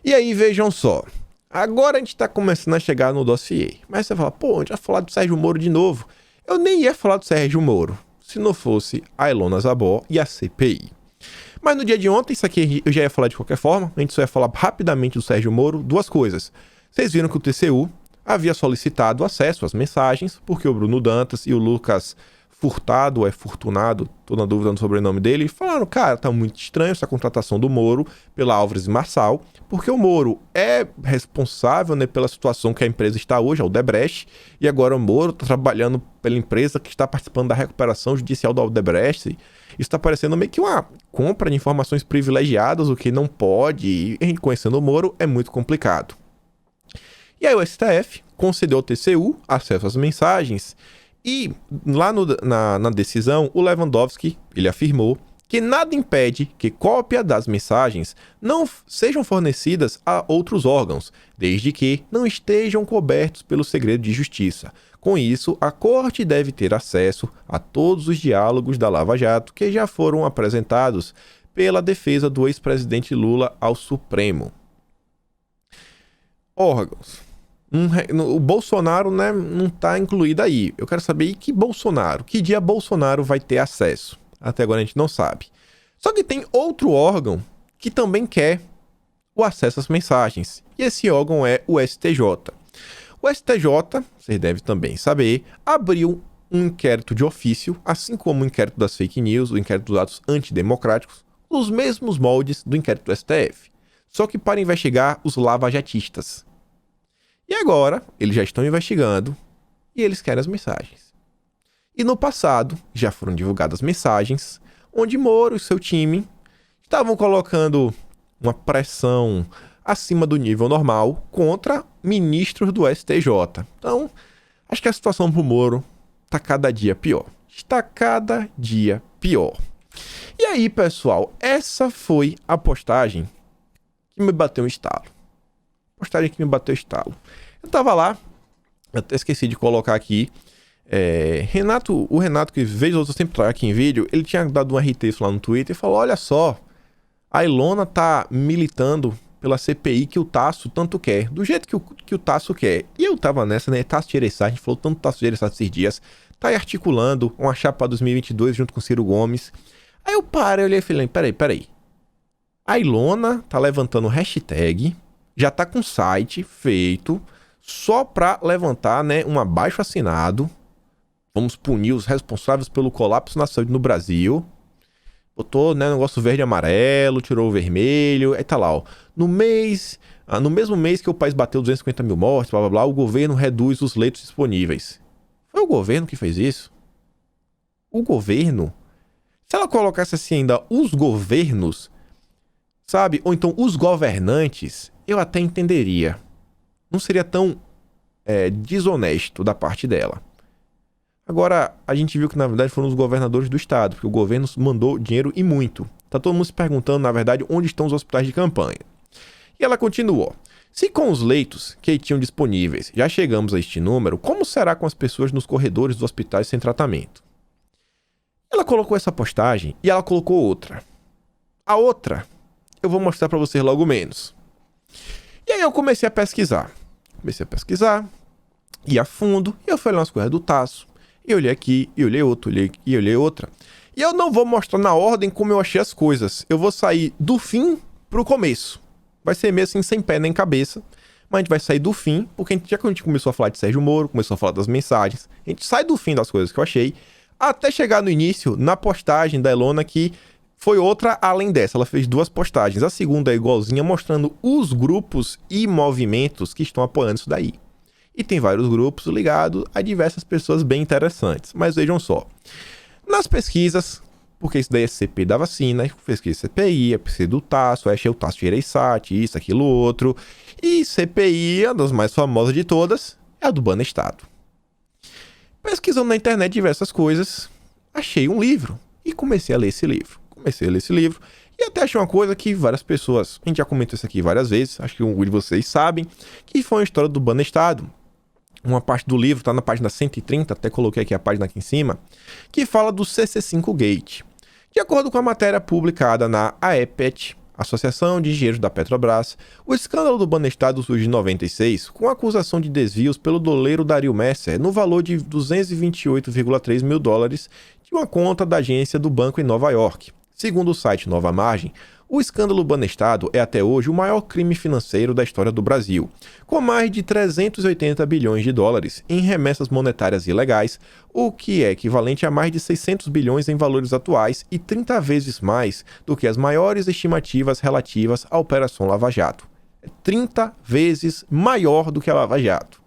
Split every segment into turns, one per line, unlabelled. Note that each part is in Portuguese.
E aí, vejam só. Agora a gente tá começando a chegar no dossiê. Mas você fala, pô, a gente vai falar do Sérgio Moro de novo. Eu nem ia falar do Sérgio Moro, se não fosse a Ilona Zabó e a CPI. Mas no dia de ontem, isso aqui eu já ia falar de qualquer forma. A gente só ia falar rapidamente do Sérgio Moro. Duas coisas. Vocês viram que o TCU havia solicitado acesso às mensagens, porque o Bruno Dantas e o Lucas Furtado, ou é Fortunado, tô na dúvida no sobrenome dele, falaram, cara, tá muito estranho essa contratação do Moro pela Álvares e Marçal, porque o Moro é responsável, né, pela situação que a empresa está hoje, a Odebrecht, e agora o Moro tá trabalhando pela empresa que está participando da recuperação judicial da Odebrecht. Isso está parecendo meio que uma compra de informações privilegiadas, o que não pode, e conhecendo o Moro é muito complicado. E aí o STF concedeu ao TCU acesso às mensagens e lá na decisão o Lewandowski, ele afirmou que nada impede que cópia das mensagens não sejam fornecidas a outros órgãos, desde que não estejam cobertos pelo segredo de justiça. Com isso, a Corte deve ter acesso a todos os diálogos da Lava Jato que já foram apresentados pela defesa do ex-presidente Lula ao Supremo. Órgãos. O Bolsonaro, né, não está incluído aí. Eu quero saber que Bolsonaro, que dia Bolsonaro vai ter acesso. Até agora a gente não sabe. Só que tem outro órgão que também quer o acesso às mensagens. E esse órgão é o STJ. O STJ, vocês devem também saber, abriu um inquérito de ofício, assim como o inquérito das fake news, o inquérito dos atos antidemocráticos, nos mesmos moldes do inquérito do STF. Só que para investigar os lavajatistas. E agora, eles já estão investigando e eles querem as mensagens. E no passado, já foram divulgadas mensagens onde Moro e seu time estavam colocando uma pressão acima do nível normal contra ministros do STJ. Então, acho que a situação pro Moro está cada dia pior. Está cada dia pior. E aí, pessoal, essa foi a postagem que me bateu um estalo. Eu tava lá, eu até esqueci de colocar aqui. O Renato, que vez ou outra sempre traz aqui em vídeo, ele tinha dado um RT lá no Twitter e falou: olha só, a Ilona tá militando pela CPI que o Tasso tanto quer, do jeito que o Tasso quer. E eu tava nessa, né? Tasso Gereissati, a gente falou tanto Tasso Gereissati esses dias, tá aí articulando uma chapa 2022 junto com Ciro Gomes. Aí eu parei, olhei e falei: peraí. A Ilona tá levantando hashtag, já tá com site feito, só pra levantar, né, um abaixo-assinado. Vamos punir os responsáveis pelo colapso na saúde no Brasil. Botou, né, negócio verde e amarelo, tirou o vermelho, aí tá lá, ó. No mesmo mês que o país bateu 250 mil mortes, blá blá blá, o governo reduz os leitos disponíveis. Foi o governo que fez isso? O governo? Se ela colocasse assim ainda os governos, sabe? Ou então os governantes, eu até entenderia. Não seria tão desonesto da parte dela. Agora, a gente viu que na verdade foram os governadores do estado, porque o governo mandou dinheiro e muito. Tá todo mundo se perguntando, na verdade, onde estão os hospitais de campanha. E ela continuou: se com os leitos que tinham disponíveis já chegamos a este número, como será com as pessoas nos corredores dos hospitais sem tratamento? Ela colocou essa postagem e ela colocou outra. A outra eu vou mostrar pra vocês logo menos. E aí eu comecei a pesquisar. Ir a fundo, e eu fui olhar umas coisas do Tasso. E eu olhei aqui, e olhei outro, e olhei outra. E eu não vou mostrar na ordem como eu achei as coisas. Eu vou sair do fim pro começo. Vai ser meio assim, sem pé nem cabeça. Mas a gente vai sair do fim, porque já que a gente começou a falar de Sérgio Moro, começou a falar das mensagens, a gente sai do fim das coisas que eu achei, até chegar no início, na postagem da Ilona, que foi outra além dessa. Ela fez duas postagens. A segunda é igualzinha, mostrando os grupos e movimentos que estão apoiando isso daí. E tem vários grupos ligados a diversas pessoas bem interessantes. Mas vejam só. Nas pesquisas, porque isso daí é CPI da vacina, pesquisa CPI, é pesquisa do Tasso, achei o Tasso Gereissati, isso, aquilo, outro. E CPI, a das mais famosas de todas, é a do Banestado. Pesquisando na internet diversas coisas, achei um livro e comecei a ler esse livro. E até achei uma coisa que várias pessoas, a gente já comentou isso aqui várias vezes, acho que alguns de vocês sabem, que foi a história do Banestado. Uma parte do livro, tá na página 130, até coloquei aqui a página aqui em cima, que fala do CC5 Gate. De acordo com a matéria publicada na AEPET, Associação de Engenheiros da Petrobras, o escândalo do Banestado surge em 96 com a acusação de desvios pelo doleiro Dario Messer no valor de 228,3 mil dólares de uma conta da agência do banco em Nova York. Segundo o site Nova Margem, o escândalo Banestado é até hoje o maior crime financeiro da história do Brasil, com mais de 380 bilhões de dólares em remessas monetárias ilegais, o que é equivalente a mais de 600 bilhões em valores atuais e 30 vezes mais do que as maiores estimativas relativas à Operação Lava Jato. 30 vezes maior do que a Lava Jato.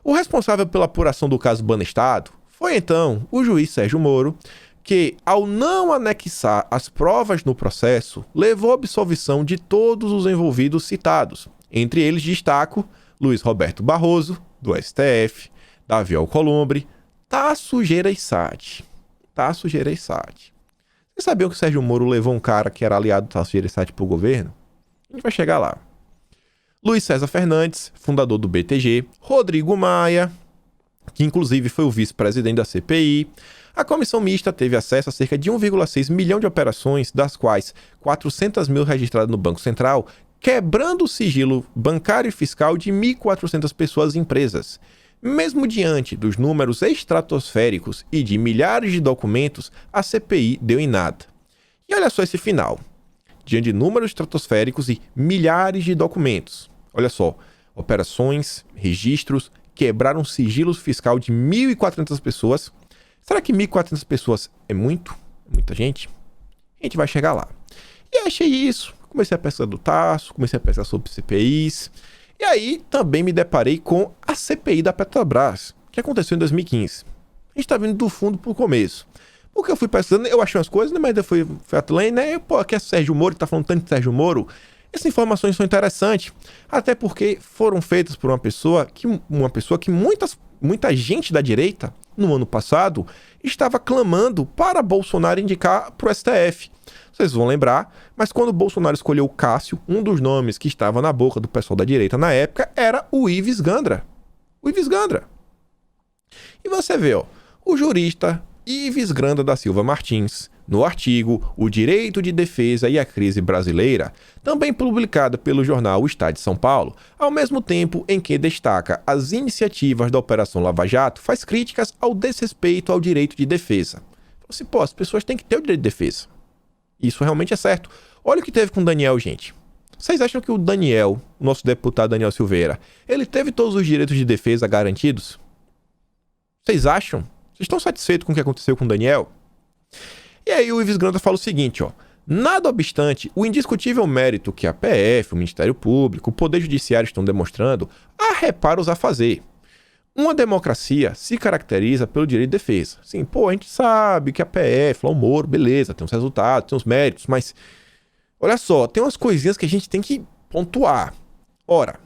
O responsável pela apuração do caso Banestado foi então o juiz Sérgio Moro, que, ao não anexar as provas no processo, levou à absolvição de todos os envolvidos citados. Entre eles destaco Luiz Roberto Barroso, do STF, Davi Alcolumbre, Tasso Gereissati. Vocês sabiam que o Sérgio Moro levou um cara que era aliado do Tasso Gereissati para o governo? A gente vai chegar lá. Luiz César Fernandes, fundador do BTG, Rodrigo Maia, que inclusive foi o vice-presidente da CPI. A comissão mista teve acesso a cerca de 1,6 milhão de operações, das quais 400 mil registradas no Banco Central, quebrando o sigilo bancário e fiscal de 1.400 pessoas e empresas. Mesmo diante dos números estratosféricos e de milhares de documentos, a CPI deu em nada. E olha só esse final. Diante de números estratosféricos e milhares de documentos. Olha só, operações, registros, quebraram sigilo fiscal de 1.400 pessoas. Será que 1.400 pessoas é muito? Muita gente? A gente vai chegar lá. E achei isso. Comecei a pesquisar do Tasso, comecei a pesquisar sobre CPIs. E aí também me deparei com a CPI da Petrobras, que aconteceu em 2015. A gente tá vindo do fundo pro começo. Porque eu fui pesquisando, eu achei umas coisas, mas depois fui atleta, né? Pô, aqui é Sérgio Moro, tá falando tanto de Sérgio Moro. Essas informações são interessantes, até porque foram feitas por uma pessoa que muita gente da direita, no ano passado, estava clamando para Bolsonaro indicar para o STF. Vocês vão lembrar, mas quando Bolsonaro escolheu o Cássio, um dos nomes que estava na boca do pessoal da direita na época era o Ives Gandra. E você vê, ó, o jurista Ives Gandra da Silva Martins, no artigo O Direito de Defesa e a Crise Brasileira, também publicado pelo jornal O Estado de São Paulo, ao mesmo tempo em que destaca as iniciativas da Operação Lava Jato, faz críticas ao desrespeito ao direito de defesa. Assim, pô, as pessoas têm que ter o direito de defesa. Isso realmente é certo. Olha o que teve com o Daniel, gente. Vocês acham que o Daniel, o nosso deputado Daniel Silveira, ele teve todos os direitos de defesa garantidos? Vocês acham? Vocês estão satisfeitos com o que aconteceu com o Daniel? E aí o Ives Gandra fala o seguinte, ó. Nada obstante, o indiscutível mérito que a PF, o Ministério Público, o Poder Judiciário estão demonstrando, há reparos a fazer. Uma democracia se caracteriza pelo direito de defesa. Sim, pô, a gente sabe que a PF, lá o Moro, beleza, tem os resultados, tem os méritos, mas olha só, tem umas coisinhas que a gente tem que pontuar. Ora,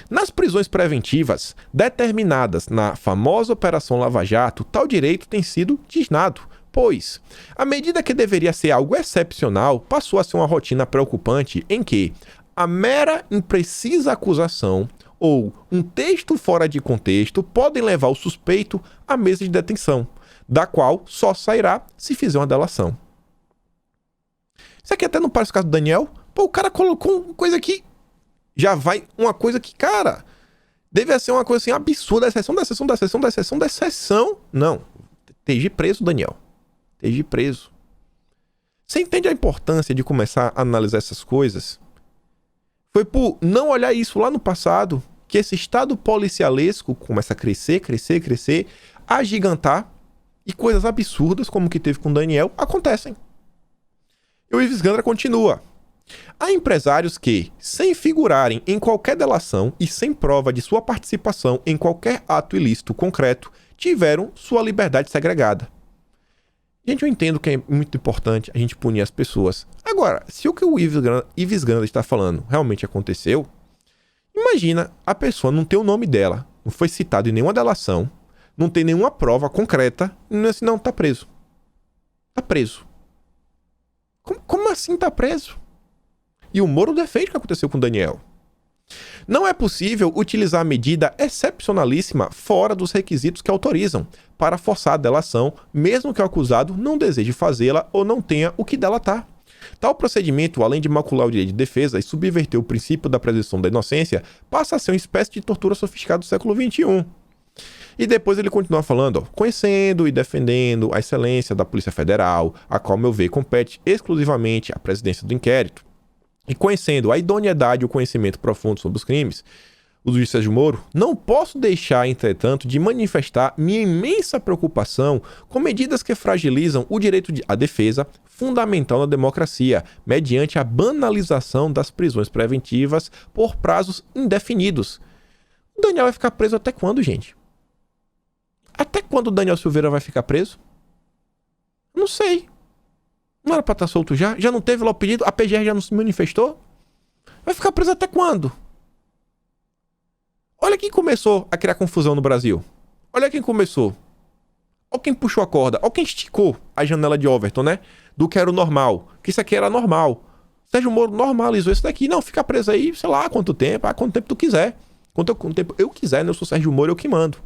nas prisões preventivas determinadas na famosa Operação Lava Jato, tal direito tem sido tisnado, pois a medida que deveria ser algo excepcional passou a ser uma rotina preocupante em que a mera imprecisa acusação ou um texto fora de contexto podem levar o suspeito à mesa de detenção, da qual só sairá se fizer uma delação. Isso aqui até não parece o caso do Daniel. Pô, o cara colocou uma coisa que já vai, uma coisa que, cara, deve ser uma coisa assim absurda, exceção. Não, esteja preso, Daniel. Esteja preso. Você entende a importância de começar a analisar essas coisas? Foi por não olhar isso lá no passado que esse estado policialesco começa a crescer, agigantar, e coisas absurdas como o que teve com o Daniel acontecem. E o Ives Gandra continua. Há empresários que, sem figurarem em qualquer delação e sem prova de sua participação em qualquer ato ilícito concreto, tiveram sua liberdade segregada. Gente, eu entendo que é muito importante a gente punir as pessoas. Agora, se o que o Ives Gandra está falando realmente aconteceu, imagina a pessoa não ter o nome dela, não foi citado em nenhuma delação, não tem nenhuma prova concreta, e não tá preso. Tá preso. Como assim tá preso? E o Moro defende o que aconteceu com o Daniel. Não é possível utilizar a medida excepcionalíssima fora dos requisitos que autorizam para forçar a delação, mesmo que o acusado não deseje fazê-la ou não tenha o que delatar. Tal procedimento, além de macular o direito de defesa e subverter o princípio da presunção da inocência, passa a ser uma espécie de tortura sofisticada do século XXI. E depois ele continua falando, conhecendo e defendendo a excelência da Polícia Federal, a qual, ao meu ver, compete exclusivamente à presidência do inquérito, e conhecendo a idoneidade e o conhecimento profundo sobre os crimes, o juiz Sérgio Moro, não posso deixar, entretanto, de manifestar minha imensa preocupação com medidas que fragilizam o direito à defesa, fundamental na democracia, mediante a banalização das prisões preventivas por prazos indefinidos. O Daniel vai ficar preso até quando, gente? Até quando o Daniel Silveira vai ficar preso? Não sei. Não era pra estar solto já? Já não teve lá o pedido? A PGR já não se manifestou? Vai ficar preso até quando? Olha quem começou a criar confusão no Brasil. Olha quem começou. Olha quem puxou a corda. Olha quem esticou a janela de Overton, né? Do que era o normal. Que isso aqui era normal. Sérgio Moro normalizou isso daqui. Não, fica preso aí, sei lá, quanto tempo. Quanto tempo tu quiser. Quanto tempo eu quiser, né? Eu sou Sérgio Moro, eu que mando.